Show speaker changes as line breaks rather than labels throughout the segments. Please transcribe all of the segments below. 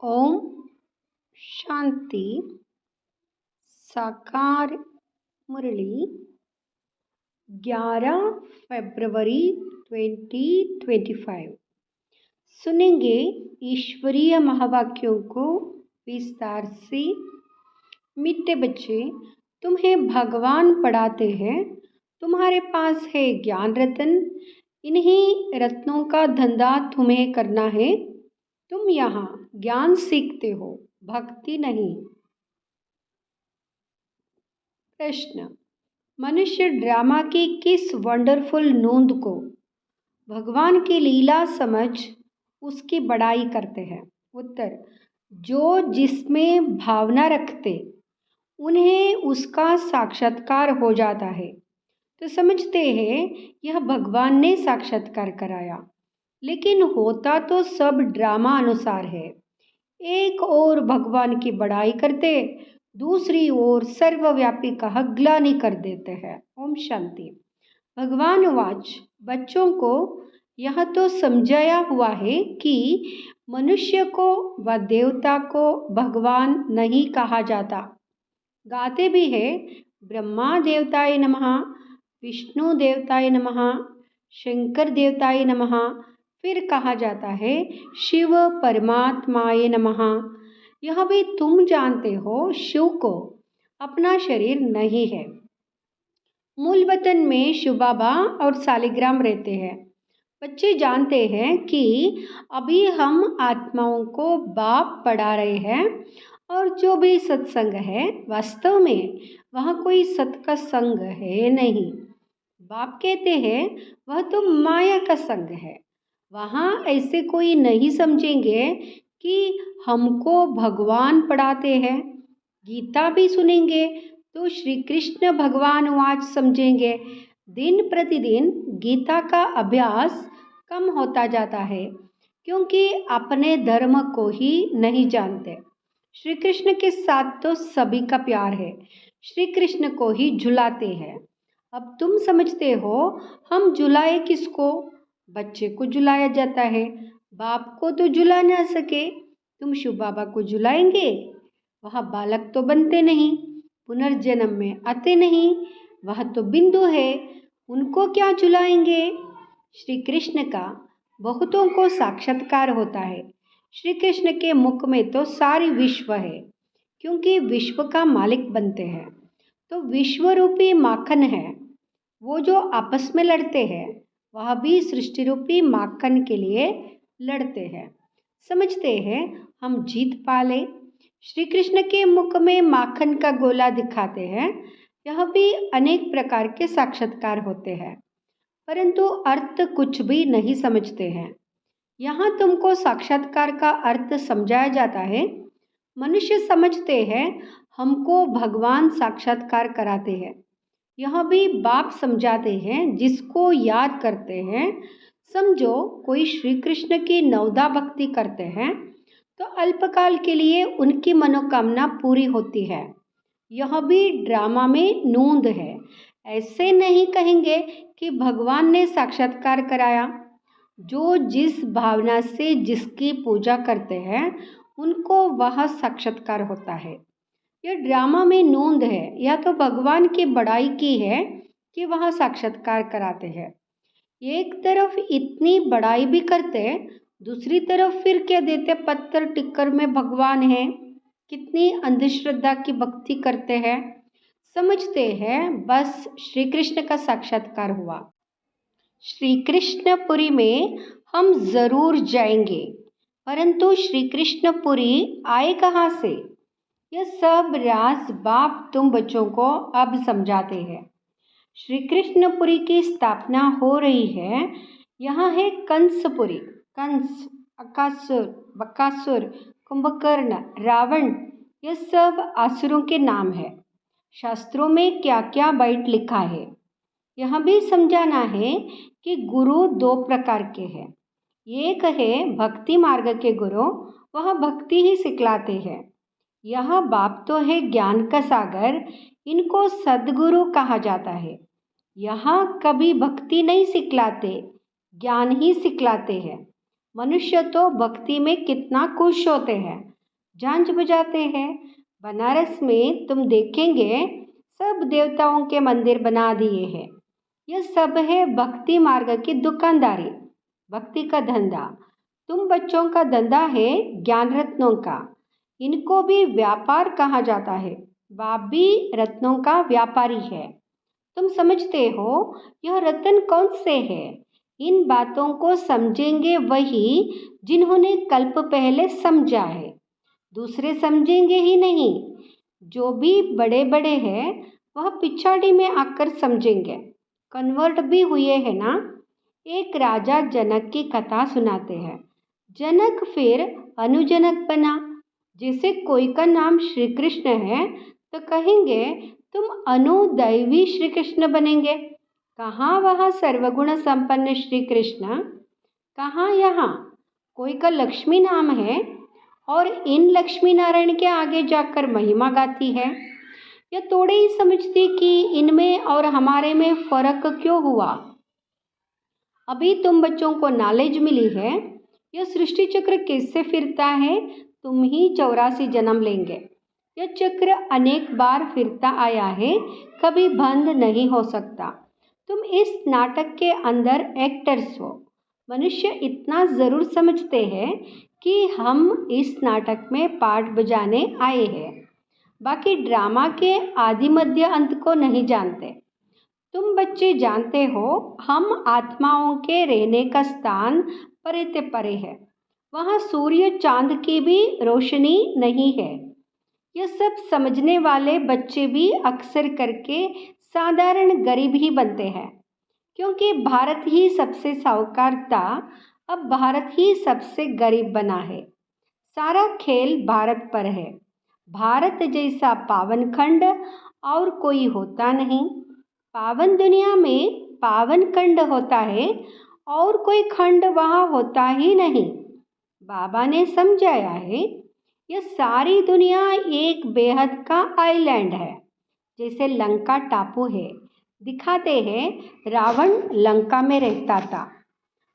ओम शांति। साकार मुरली 11 फरवरी 2025। सुनेंगे ईश्वरीय महावाक्यों को विस्तार से। मीठे बच्चे, तुम्हें भगवान पढ़ाते हैं। तुम्हारे पास है ज्ञान रत्न। इन्हीं रत्नों का धंधा तुम्हें करना है। तुम यहाँ ज्ञान सीखते हो, भक्ति नहीं। प्रश्न: मनुष्य ड्रामा की किस वंडरफुल नोंद को भगवान की लीला समझ उसकी बड़ाई करते हैं? उत्तर: जो जिसमें भावना रखते उन्हें उसका साक्षात्कार हो जाता है। तो समझते हैं यह भगवान ने साक्षात्कार कराया, लेकिन होता तो सब ड्रामा अनुसार है। एक ओर भगवान की बड़ाई करते, दूसरी ओर सर्वव्यापी का ग्लानि कर देते हैं। ओम शांति। भगवान वाच बच्चों को यह तो समझाया हुआ है कि मनुष्य को व देवता को भगवान नहीं कहा जाता। गाते भी है ब्रह्मा देवताय नमः, विष्णु देवताय नमः, शंकर देवताय नमः। फिर कहा जाता है शिव परमात्माय नमः। यह भी तुम जानते हो शिव को अपना शरीर नहीं है। मूल वतन में शिव बाबा और सालिग्राम रहते हैं। बच्चे जानते हैं कि अभी हम आत्माओं को बाप पढ़ा रहे हैं, और जो भी सत्संग है वास्तव में वहाँ कोई सत का संग है नहीं। बाप कहते हैं वह तो माया का संग है। वहाँ ऐसे कोई नहीं समझेंगे कि हमको भगवान पढ़ाते हैं। गीता भी सुनेंगे तो श्री कृष्ण भगवान वाच समझेंगे। दिन प्रतिदिन गीता का अभ्यास कम होता जाता है, क्योंकि अपने धर्म को ही नहीं जानते। श्री कृष्ण के साथ तो सभी का प्यार है, श्री कृष्ण को ही झुलाते हैं। अब तुम समझते हो हम झुलाए किसको? बच्चे को झुलाया जाता है, बाप को तो झुला ना सके। तुम शिव बाबा को झुलाएंगे? वह बालक तो बनते नहीं, पुनर्जन्म में आते नहीं, वह तो बिंदु है, उनको क्या झुलाएंगे? श्री कृष्ण का बहुतों को साक्षात्कार होता है। श्री कृष्ण के मुख में तो सारी विश्व है, क्योंकि विश्व का मालिक बनते हैं। तो विश्व रूपी माखन है, वो जो आपस में लड़ते हैं वह भी सृष्टि रूपी माखन के लिए लड़ते हैं। समझते हैं हम जीत पाले। श्री कृष्ण के मुख में माखन का गोला दिखाते हैं। यह भी अनेक प्रकार के साक्षात्कार होते हैं, परंतु अर्थ कुछ भी नहीं समझते हैं। यहाँ तुमको साक्षात्कार का अर्थ समझाया जाता है। मनुष्य समझते हैं हमको भगवान साक्षात्कार कराते हैं। यह भी बाप समझाते हैं जिसको याद करते हैं। समझो कोई श्री कृष्ण की नवदा भक्ति करते हैं तो अल्पकाल के लिए उनकी मनोकामना पूरी होती है। यह भी ड्रामा में नोंद है। ऐसे नहीं कहेंगे कि भगवान ने साक्षात्कार कराया। जो जिस भावना से जिसकी पूजा करते हैं उनको वह साक्षात्कार होता है। यह ड्रामा में नोंद है, या तो भगवान की बड़ाई की है कि वह साक्षात्कार कराते हैं। एक तरफ इतनी बड़ाई भी करते, दूसरी तरफ फिर क्या देते? पत्थर टिक्कर में भगवान है। कितनी अंधश्रद्धा की भक्ति करते हैं। समझते हैं बस श्री कृष्ण का साक्षात्कार हुआ। श्री कृष्णपुरी में हम जरूर जाएंगे, परंतु श्री कृष्णपुरी आए कहाँ से? यह सब राज बाप तुम बच्चों को अब समझाते हैं। श्री कृष्णपुरी की स्थापना हो रही है। यहाँ है कंसपुरी। कंस, अकासुर, बकासुर, कुंभकर्ण, रावण, यह सब असुरों के नाम है। शास्त्रों में क्या क्या बाइट लिखा है यह भी समझाना है कि गुरु दो प्रकार के हैं। एक है भक्ति मार्ग के गुरु, वह भक्ति ही सिखलाते हैं। यह बाप तो है ज्ञान का सागर, इनको सद्गुरु कहा जाता है। यहाँ कभी भक्ति नहीं सिखलाते, ज्ञान ही सिखलाते हैं। मनुष्य तो भक्ति में कितना खुश होते हैं, झांझ बजाते हैं। बनारस में तुम देखेंगे सब देवताओं के मंदिर बना दिए हैं। यह सब है भक्ति मार्ग की दुकानदारी, भक्ति का धंधा। तुम बच्चों का धंधा है ज्ञान रत्नों का। इनको भी व्यापार कहा जाता है। बाप भी रत्नों का व्यापारी है। तुम समझते हो यह रत्न कौन से है? इन बातों को समझेंगे वही जिन्होंने कल्प पहले समझा है, दूसरे समझेंगे ही नहीं। जो भी बड़े बड़े हैं वह पिछाड़ी में आकर समझेंगे, कन्वर्ट भी हुए हैं ना। एक राजा जनक की कथा सुनाते हैं। जनक फिर अनुजनक बना। जैसे कोई का नाम श्री कृष्ण है तो कहेंगे तुम अनुदैवी श्री कृष्ण बनेंगे। कहाँ वहाँ सर्वगुण संपन्न श्री कृष्ण, कहाँ यहाँ कोई का लक्ष्मी नाम है और इन लक्ष्मी नारायण के आगे जाकर महिमा गाती है। यह थोड़े ही समझती कि इनमें और हमारे में फर्क क्यों हुआ। अभी तुम बच्चों को नॉलेज मिली है यह सृष्टि चक्र कैसे फिरता है। तुम ही 84 जन्म लेंगे। यह चक्र अनेक बार फिरता आया है, कभी बंद नहीं हो सकता। तुम इस नाटक के अंदर एक्टर्स हो। मनुष्य इतना ज़रूर समझते हैं कि हम इस नाटक में पार्ट बजाने आए हैं, बाकी ड्रामा के आदि मध्य अंत को नहीं जानते। तुम बच्चे जानते हो हम आत्माओं के रहने का स्थान परे ते परे है। वहाँ सूर्य चांद की भी रोशनी नहीं है। यह सब समझने वाले बच्चे भी अक्सर करके साधारण गरीब ही बनते हैं, क्योंकि भारत ही सबसे साहूकार था, अब भारत ही सबसे गरीब बना है। सारा खेल भारत पर है। भारत जैसा पावन खंड और कोई होता नहीं। पावन दुनिया में पावन खंड होता है और कोई खंड वहाँ होता ही नहीं। बाबा ने समझाया है यह सारी दुनिया एक बेहद का आइलैंड है, जैसे लंका टापू है। दिखाते हैं रावण लंका में रहता था।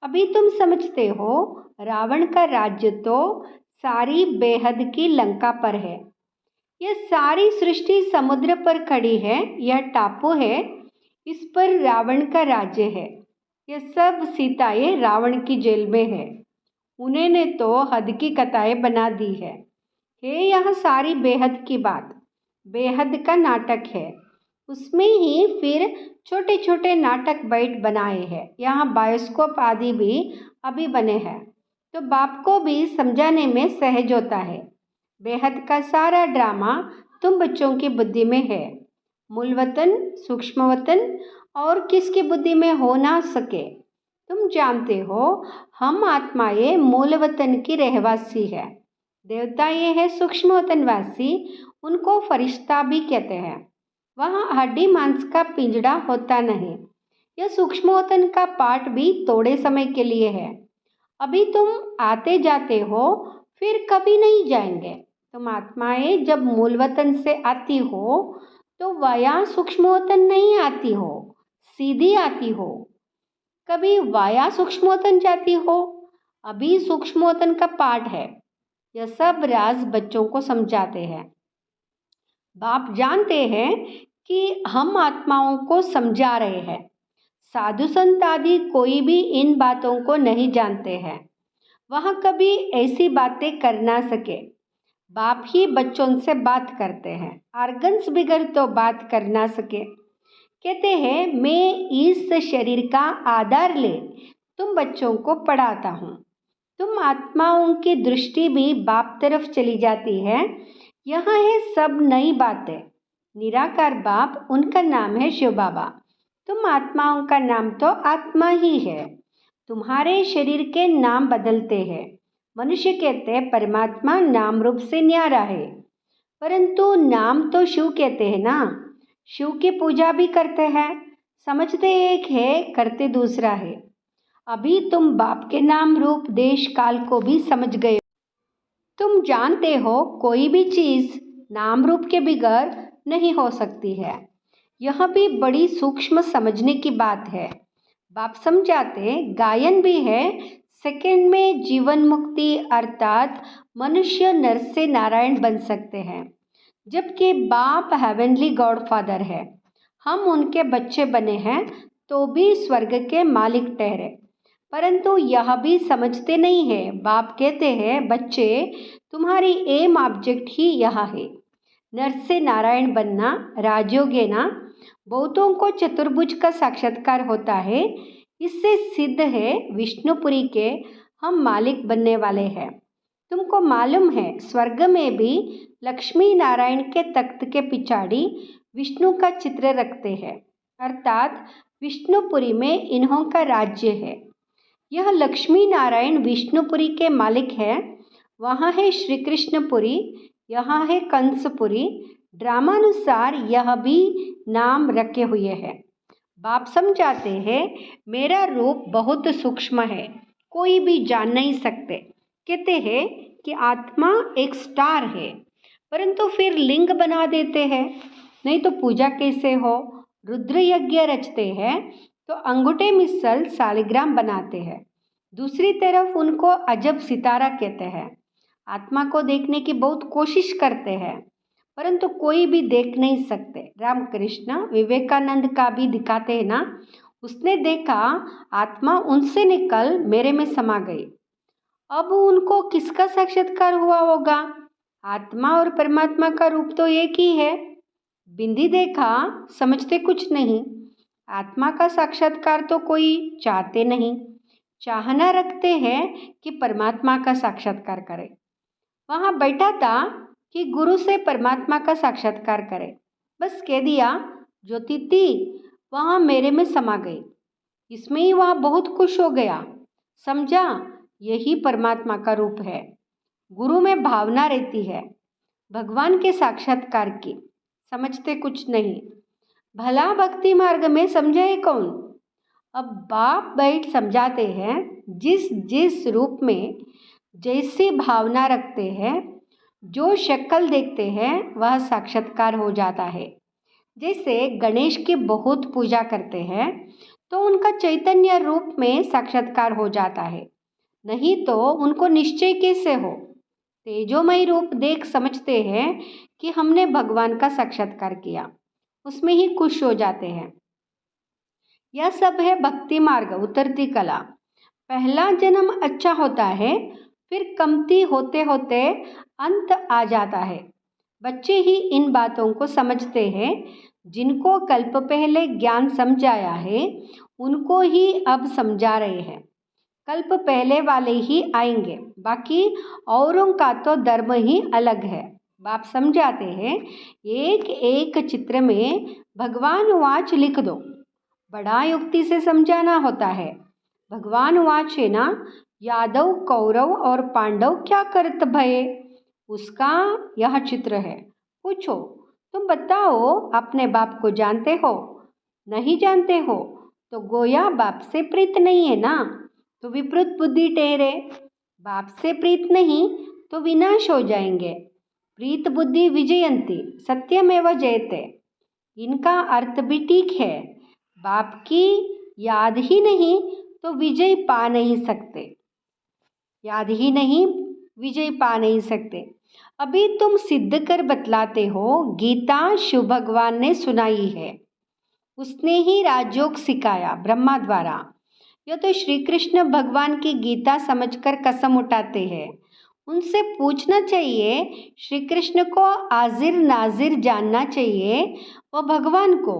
अभी तुम समझते हो रावण का राज्य तो सारी बेहद की लंका पर है। यह सारी सृष्टि समुद्र पर खड़ी है। यह टापू है, इस पर रावण का राज्य है। यह सब सीताएं रावण की जेल में है। उन्होंने तो हद की कथाएं बना दी है। यह सारी बेहद की बात, बेहद का नाटक है। उसमें ही फिर छोटे छोटे नाटक बैठ बनाए हैं। यहाँ बायोस्कोप आदि भी अभी बने हैं, तो बाप को भी समझाने में सहज होता है। बेहद का सारा ड्रामा तुम बच्चों की बुद्धि में है। मूल वतन, सूक्ष्म वतन और किसकी बुद्धि में हो ना सके। तुम जानते हो हम आत्माएं मूल वतन की रहवासी है। देवता ये है सूक्ष्म वतनवासी, उनको फरिश्ता भी कहते हैं। वहाँ हड्डी मांस का पिंजड़ा होता नहीं। यह सूक्ष्म वतन का पार्ट भी थोड़े समय के लिए है। अभी तुम आते जाते हो, फिर कभी नहीं जाएंगे। तुम आत्माएं जब मूल वतन से आती हो तो वाया सूक्ष्म वतन नहीं आती हो, सीधी आती हो। कभी वाया सूक्ष्म वतन जाती हो, अभी सूक्ष्म वतन का पार्ट है। यह सब राज बच्चों को समझाते हैं। बाप जानते हैं कि हम आत्माओं को समझा रहे हैं। साधु संत आदि कोई भी इन बातों को नहीं जानते हैं। वहाँ कभी ऐसी बातें कर ना सके। बाप ही बच्चों से बात करते हैं। आर्गन्स बिगर तो बात कर ना सके। कहते हैं मैं इस शरीर का आधार ले तुम बच्चों को पढ़ाता हूँ। तुम आत्माओं की दृष्टि भी बाप तरफ चली जाती है। यहाँ है सब नई बातें। निराकार बाप, उनका नाम है शिव बाबा। तुम आत्माओं का नाम तो आत्मा ही है। तुम्हारे शरीर के नाम बदलते हैं। मनुष्य कहते हैं परमात्मा नाम रूप से न्यारा है, परंतु नाम तो शिव कहते हैं ना। शिव की पूजा भी करते हैं, समझते एक है, करते दूसरा है। अभी तुम बाप के नाम रूप देश काल को भी समझ गए। तुम जानते हो कोई भी चीज़ नाम रूप के बिगैर नहीं हो सकती है। यह भी बड़ी सूक्ष्म समझने की बात है। बाप समझाते गायन भी है, सेकंड में जीवन मुक्ति अर्थात मनुष्य नर से नारायण बन सकते हैं, जबकि बाप हेवनली गॉडफादर है। हम उनके बच्चे बने हैं तो भी स्वर्ग के मालिक ठहरे, परंतु यह भी समझते नहीं है। बाप कहते हैं, बच्चे तुम्हारी एम ऑब्जेक्ट ही यह है, नर से नारायण बनना, राजयोगे ना। बहुतों को चतुर्भुज का साक्षात्कार होता है। इससे सिद्ध है विष्णुपुरी के हम मालिक बनने वाले हैं। तुमको मालूम है स्वर्ग में भी लक्ष्मी नारायण के तख्त के पिछाड़ी विष्णु का चित्र रखते हैं, अर्थात विष्णुपुरी में इन्हों का राज्य है। यह लक्ष्मी नारायण विष्णुपुरी के मालिक है। वहाँ है श्री कृष्णपुरी, यहाँ है कंसपुरी। ड्रामानुसार यह भी नाम रखे हुए हैं। बाप समझाते हैं, मेरा रूप बहुत सूक्ष्म है, कोई भी जान नहीं सकते। कहते हैं कि आत्मा एक स्टार है, परंतु फिर लिंग बना देते हैं, नहीं तो पूजा कैसे हो। रुद्र यज्ञ रचते हैं तो अंगूठे मिसल सालिग्राम बनाते हैं। दूसरी तरफ उनको अजब सितारा कहते हैं। आत्मा को देखने की बहुत कोशिश करते हैं, परंतु कोई भी देख नहीं सकते। रामकृष्ण विवेकानंद का भी दिखाते हैं ना, उसने देखा आत्मा उनसे निकल मेरे में समा गई। अब उनको किसका साक्षात्कार हुआ होगा? आत्मा और परमात्मा का रूप तो एक ही है। बिंदी देखा, समझते कुछ नहीं। आत्मा का साक्षात्कार तो कोई चाहते नहीं, चाहना रखते हैं कि परमात्मा का साक्षात्कार करे। वहाँ बैठा था कि गुरु से परमात्मा का साक्षात्कार करे, बस कह दिया ज्योति थी वहाँ मेरे में समा गई। इसमें ही वह बहुत खुश हो गया, समझा यही परमात्मा का रूप है। गुरु में भावना रहती है भगवान के साक्षात्कार की, समझते कुछ नहीं। भला भक्ति मार्ग में समझाए कौन? अब बाप बैठ समझाते हैं, जिस जिस रूप में जैसी भावना रखते हैं, जो शक्ल देखते हैं वह साक्षात्कार हो जाता है। जैसे गणेश की बहुत पूजा करते हैं तो उनका चैतन्य रूप में साक्षात्कार हो जाता है, नहीं तो उनको निश्चय कैसे हो। तेजोमय रूप देख समझते हैं कि हमने भगवान का साक्षात्कार किया, उसमें ही खुश हो जाते हैं। यह सब है भक्ति मार्ग, उतरती कला। पहला जन्म अच्छा होता है, फिर कमती होते होते अंत आ जाता है। बच्चे ही इन बातों को समझते हैं। जिनको कल्प पहले ज्ञान समझाया है उनको ही अब समझा रहे हैं। कल्प पहले वाले ही आएंगे, बाकी औरों का तो धर्म ही अलग है। बाप समझाते हैं, एक एक चित्र में भगवान वाच लिख दो। बड़ा युक्ति से समझाना होता है। भगवान वाच है ना, यादव कौरव और पांडव क्या करत भये, उसका यह चित्र है। पूछो, तुम बताओ अपने बाप को जानते हो? नहीं जानते हो तो गोया बाप से प्रीत नहीं है ना, तो विपरीत बुद्धि ठहरे। बाप से प्रीत नहीं तो विनाश हो जाएंगे। प्रीत बुद्धि विजयंती सत्यमेव जयते, इनका अर्थ भी ठीक है। बाप की याद ही नहीं तो विजय पा नहीं सकते, याद ही नहीं विजय पा नहीं सकते। अभी तुम सिद्ध कर बतलाते हो। गीता शिव भगवान ने सुनाई है, उसने ही राजयोग सिखाया ब्रह्मा द्वारा। यह तो श्री कृष्ण भगवान की गीता समझकर कसम उठाते हैं। उनसे पूछना चाहिए, श्री कृष्ण को आजिर नाजिर जानना चाहिए। वह भगवान को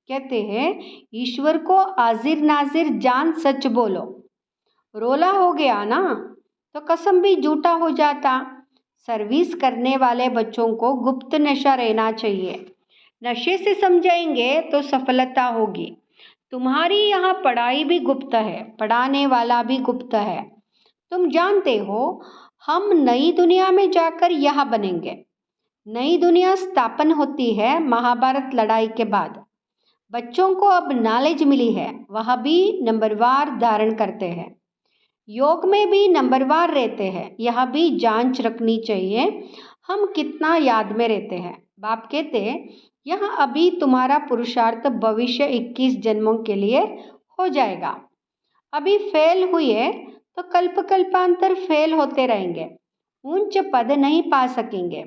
कहते हैं, ईश्वर को आजिर नाजिर जान, सच बोलो। रोला हो गया ना तो कसम भी झूठा हो जाता। सर्विस करने वाले बच्चों को गुप्त नशा रहना चाहिए। नशे से समझाएंगे तो सफलता होगी। तुम्हारी यहाँ पढ़ाई भी गुप्त है, पढ़ाने वाला भी गुप्त है। तुम जानते हो हम नई दुनिया में जाकर यह बनेंगे। नई दुनिया स्थापन होती है महाभारत लड़ाई के बाद। बच्चों को अब नॉलेज मिली है, वह भी नंबरवार धारण करते हैं। योग में भी नंबरवार रहते हैं, यह भी जांच रखनी चाहिए हम कितना याद में रहते हैं। बाप कहते हैं, यह अभी तुम्हारा पुरुषार्थ भविष्य 21 जन्मों के लिए हो जाएगा। अभी फेल हुए तो कल्पांतर फेल होते रहेंगे, ऊंच पद नहीं पा सकेंगे।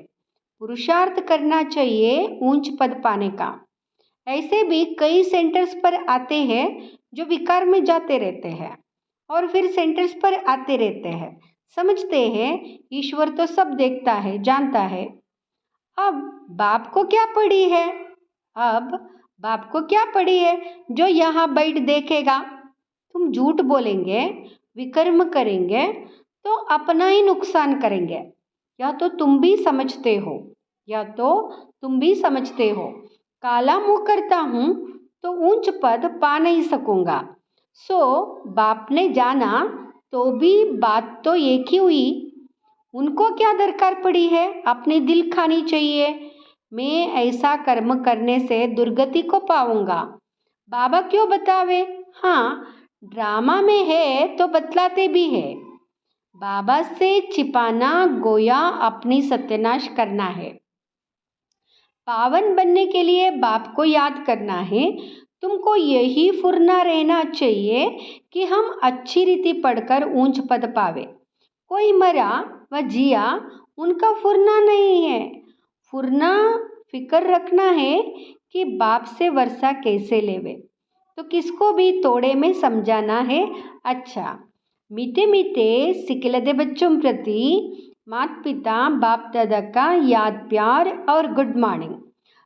पुरुषार्थ करना चाहिए ऊंच पद पाने का। ऐसे भी कई सेंटर्स पर आते हैं जो विकार में जाते रहते हैं और फिर सेंटर्स पर आते रहते हैं, समझते हैं ईश्वर तो सब देखता है, जानता है। अब बाप को क्या पड़ी है? अब बाप को क्या पड़ी है जो यहाँ बैठ देखेगा? तुम झूठ बोलेंगे, विकर्म करेंगे तो अपना ही नुकसान करेंगे। या तो तुम भी समझते हो, काला मुंह करता हूँ तो ऊंच पद पा नहीं सकूंगा। सो बाप ने जाना तो भी बात तो एक ही हुई। उनको क्या दरकार पड़ी है अपनी दिल खानी चाहिए, मैं ऐसा कर्म करने से दुर्गति को पाऊंगा। बाबा क्यों बतावे? हाँ, ड्रामा में है तो बतलाते भी है। बाबा से छिपाना गोया अपनी सत्यानाश करना है। पावन बनने के लिए बाप को याद करना है। तुमको यही फुरना रहना चाहिए कि हम अच्छी रीति पढ़कर ऊंच पद पावे। कोई मरा व जिया उनका फुरना नहीं है। फुरना फिक्र रखना है कि बाप से वर्षा कैसे लेवे, तो किसको भी तोड़े में समझाना है। अच्छा, मीठे मीठे सिकलदे बच्चों प्रति माता पिता बाप दादा का याद प्यार और गुड मॉर्निंग।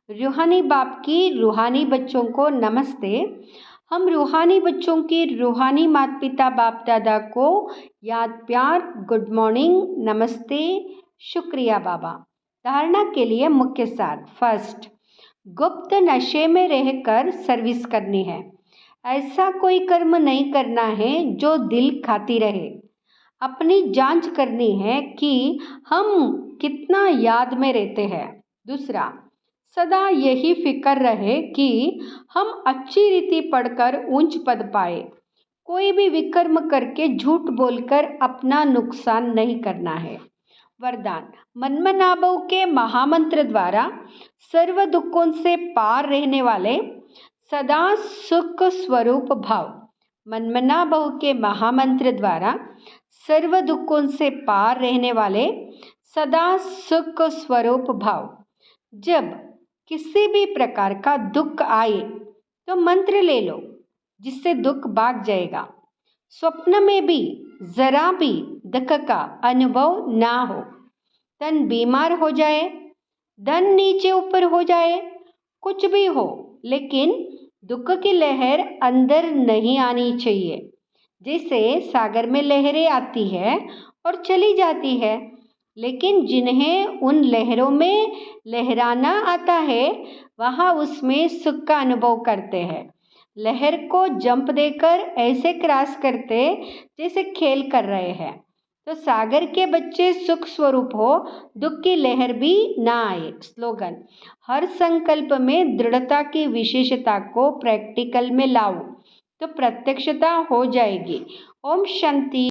रूहानी बाप की रूहानी बच्चों को नमस्ते। हम रूहानी बच्चों की रूहानी माता पिता बाप दादा को याद प्यार, गुड मॉर्निंग, नमस्ते, शुक्रिया बाबा। धारणा के लिए मुख्य सार। फर्स्ट, गुप्त नशे में रहकर सर्विस करनी है। ऐसा कोई कर्म नहीं करना है जो दिल खाती रहे। अपनी जांच करनी है कि हम कितना याद में रहते हैं। दूसरा, सदा यही फिक्र रहे कि हम अच्छी रीति पढ़कर ऊंच पद पाए। कोई भी विकर्म करके झूठ बोलकर अपना नुकसान नहीं करना है। वरदान, मनमनाभव के महामंत्र द्वारा सर्व दुखों से पार रहने वाले सदा सुख स्वरूप भाव। मनमनाभव के महामंत्र द्वारा सर्व दुखों से पार रहने वाले सदा सुख स्वरूप भाव। जब किसी भी प्रकार का दुख आए तो मंत्र ले लो, जिससे दुख भाग जाएगा। स्वप्न में भी जरा भी दुख का अनुभव ना हो। तन बीमार हो जाए, धन नीचे ऊपर हो जाए, कुछ भी हो, लेकिन दुख की लहर अंदर नहीं आनी चाहिए। जैसे सागर में लहरें आती है और चली जाती है, लेकिन जिन्हें उन लहरों में लहराना आता है वहाँ उसमें सुख का अनुभव करते हैं। लहर को जंप देकर ऐसे क्रॉस करते जैसे खेल कर रहे हैं। तो सागर के बच्चे सुख स्वरूप हो, दुख की लहर भी ना आए। स्लोगन, हर संकल्प में दृढ़ता की विशेषता को प्रैक्टिकल में लाओ तो प्रत्यक्षता हो जाएगी। ओम शांति।